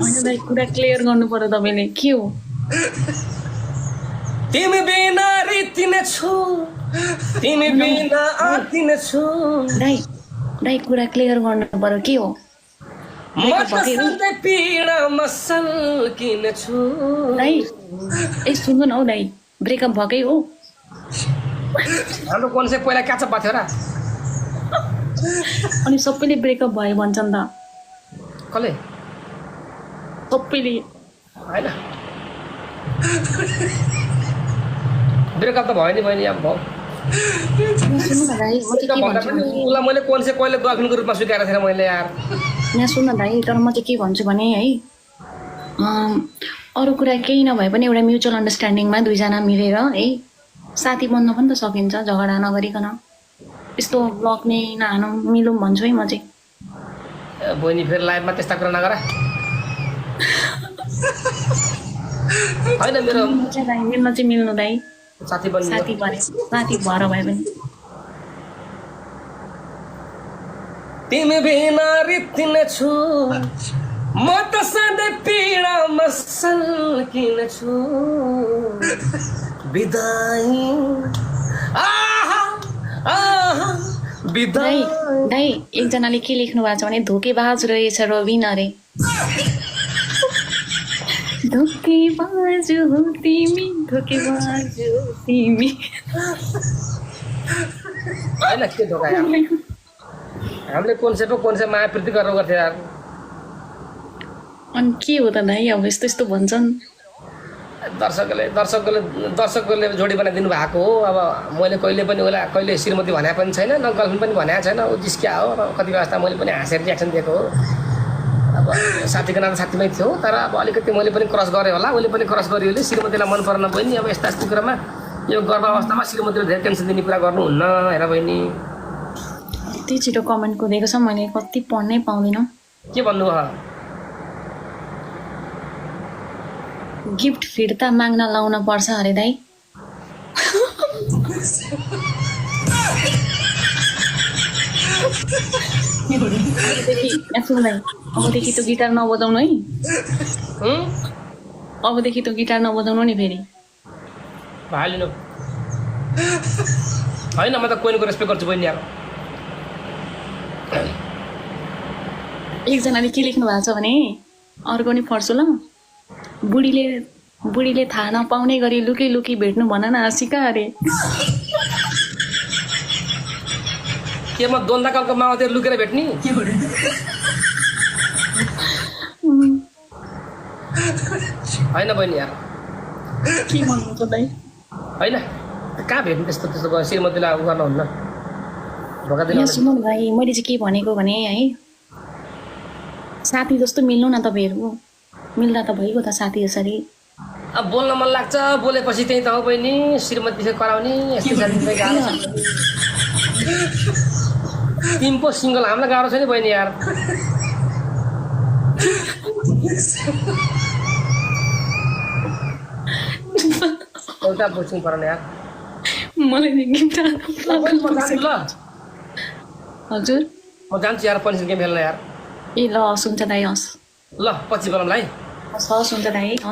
होइन दाइ कुरा क्लियर गर्नु पर्यो तपाईँले के हो तिमी बिना रित्तिने छु तिमी बिना आत्तिने छु दाइ दाइ कुरा क्लियर गर्नु पर्यो के हो म त सधैँ पीडामा सल्किने छु दाइ ए सुन्नु न हौ दाइ ब्रेकअप भएकै हो हाम्रो कोन चाहिँ पहिला काँचो भएको थियो र अनि सबैले ब्रेकअप भयो भन्छन् त कसले सबैले होइन ब्रेकअप त भयो नि बहिनी अब भयो सुन्नु न दाइ म चाहिँ के भन्छु भने उसलाई मैले कोन चाहिँ कहिले गर्लफ्रेन्डको रूपमा स्वीकारेको थिएन मैले यार यहाँ सुन्न दाइ तर म चाहिँ के भन्छु भने है अरू कुरा केही नभए पनि एउटा म्युचुअल अन्डरस्ट्यान्डिङमा दुईजना मिलेर है साथी बन्न पनि त सकिन्छ झगडा नगरिकन यस्तो लग्ने नहानु मिलौँ भन्छु है म चाहिँ बहिनी फेरि लाइफमा त्यस्ता कुरा नगर होइन मेरो मिल्न चाहिँ मिल्नु दाइ साथी बन्नु साथी भएर भए पनि तिमी बिना रित्तिने छु म त सधैँ पीडामा सल्किने छु बिदाई आहा आहा बिदाई दाइ दाइ एकजनाले के लेख्नु भएको छ भने धोकेबाज रहेछ रविन अरे धोकेबाज हो तिमी धोकेबाज हो तिमी होइन के धोका यार हामीले कोन चाहिँ माया प्रीति गरेर गर्थ्यो यार अनि के हो त दाइ अब यस्तो यस्तो भन्छन् दर्शकहरूले जोडी बनाइदिनु भएको हो अब मैले कहिले पनि उसलाई कहिले श्रीमती भने पनि छैन न गर्लफ्रेन्ड पनि भनेको छैन ऊ जिस्क्या हो र कति बेला मैले पनि हाँसेर रियाक्सन दिएको हो अब साथीको नाम साथीमै थियो तर अब अलिकति मैले पनि क्रस गरेँ होला उसले पनि क्रस गर्यो उसले श्रीमतीलाई मन परेन बहिनी अब यस्ता यस्तो कुरामा यो गर्भ अवस्थामा श्रीमतीले धेरै टेन्सन दिने कुरा गर्नुहुन्न हेर बहिनी यति छिटो कमेन्टको दिएको छ मैले कति पढ्नै पाउँदिनँ के भन्नुभयो गिफ्ट फिर्ता माग्न लाउन पर्छ अरे दाइ अबदेखि त गिटार नबजाउनु है अबदेखि त गिटार नबजाउनु नि फेरि भालिनु होइन म त कोइनको रेस्पेक्ट गर्छु बहिनी यार एकजनाले के लेख्नु भएको छ भने अर्को नि पढ्छु ल बुढीले थाहा नपाउने गरी लुकी लुकी भेट्नु भन न आशिका अरे के म द्वन्द्वकालको माओतिर लुकेर भेट्ने होइन बहिनी यार के भन्नु त दाइ होइन कहाँ भेट्नु त्यस्तो त्यस्तो गयो श्रीमतीलाई उ गर्नुहुन्न धोका दिनु यहाँ सुन्नु न भाइ मैले चाहिँ के भनेको भने है साथी जस्तो मिल्नु न तपाईँहरू मिल्दा त भइगयो त साथी यसरी अब बोल्न मन लाग्छ बोलेपछि त्यही त हो बहिनी श्रीमतीसँग कराउने यस्तो साथी गाह्रो छ तिमी पो सिङ्गल हामीलाई गाह्रो छ नि बहिनी यार एउटा बुझ्नु पर्ने यार मलाई गिफ्ट म जान्छु ल हजुर म जान्छु यार पनिसन गेम खेल्न यार ए ल हस् हुन्छ दाइ हस् ल पछि बोलाउँला है हस् हुन्छ दाइ हस्